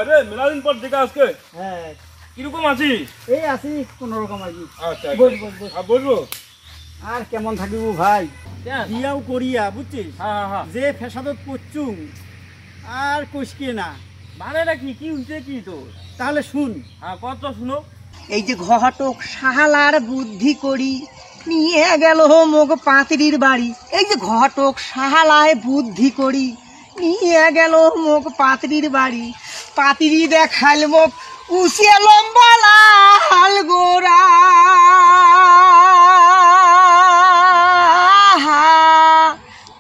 আরে মেলাদিন পর দেখা আজকে। হ্যাঁ কিরকম আছিস? এই আছি কোন রকম আর কি। আচ্ছা বস বস বস। বসবো। আর কেমন থাকিব ভাই, কেন? বিয়াও করিয়া বুঝছিস হ্যাঁ হ্যাঁ। যে ফেসাদত পড়ছুম আর কইসকে না। মানেটা কি কি হইছে কি তোর? তাহলে শুন, হ্যাঁ কত শুনো। এই যে ঘটক সাহালার বুদ্ধি করি নিয়ে গেল মোক পাতিরির বাড়ি। এই যে ঘটক সাহালায় বুদ্ধি করি নিয়ে গেল মোক পাতিরির বাড়ি। পাতিরি দেখাল মোক উসিয়া লম্বা লাল গোরা,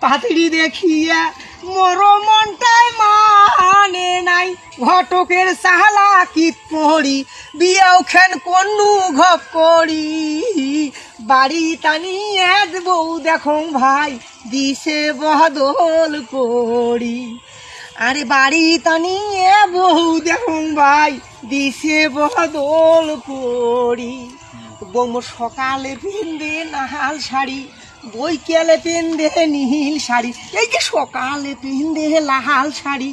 পাতিরি দেখিয়া মোর মনটাই মানে নাই। ঘটকের সাহালা কিত পড়ি বিয়াও খেন কন্নু ঘপ করি। বাড়ি টানিয়ে বউ দেখো ভাই দিশে বদল করি। আরে বাড়ি টানিয়ে বউ দেখো ভাই দিশে বদল করি। বউ সকালে পিনবে নাহাল শাড়ি, বৈকালে পিনবে নীল শাড়ি। এই যে সকালে পিনবে লাল শাড়ি,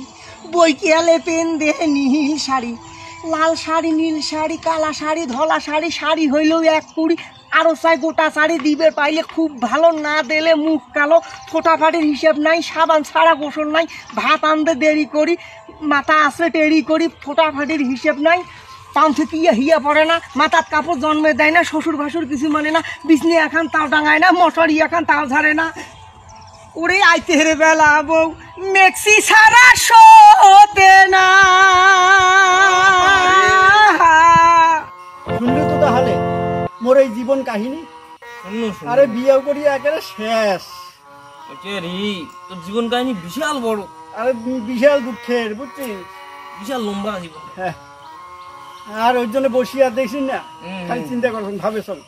বৈকালে পিনবে নীল শাড়ি। লাল শাড়ি, নীল শাড়ি, কালা শাড়ি, ধলা শাড়ি, শাড়ি হইলেও 1 কুড়ি। আরো চাই গোটা শাড়ি দিবে পাইলে খুব ভালো, না দিলে মুখ কালো। ফোটাফাটির হিসেব নাই, সাবান ছাড়া গোসল নাই, ভাত আনতে দেরি করি, মাথা আসলে টেরি করি। ফোটাফাটির হিসেব নাই, পাঁচে কি হিয়া পড়ে না, মাথার কাপড় জন্মে দেয় না, শ্বশুর ভাসুর কিছু মানে না, বিছনি এখন তাও টাঙায় না, মশারি এখন তাও ঝাড়ে না। ওরে আইতে হেরে বেলা বউ মেক্সি ছাড়া শোতে না। শুনলি তো তাহলে মোর এই জীবন কাহিনী। শুনো শুনো। আরে বিয়াও করিয়া একেবারে শেষ। রে তোর জীবন কাহিনী বিশাল বড়, আরে বিশাল দুঃখের বুঝছিস। বিশাল লম্বা জীবন। হ্যাঁ, আর ওই জন্য বসিয়া দেখছিস না, খালি চিন্তা করবেন ভাবে চল।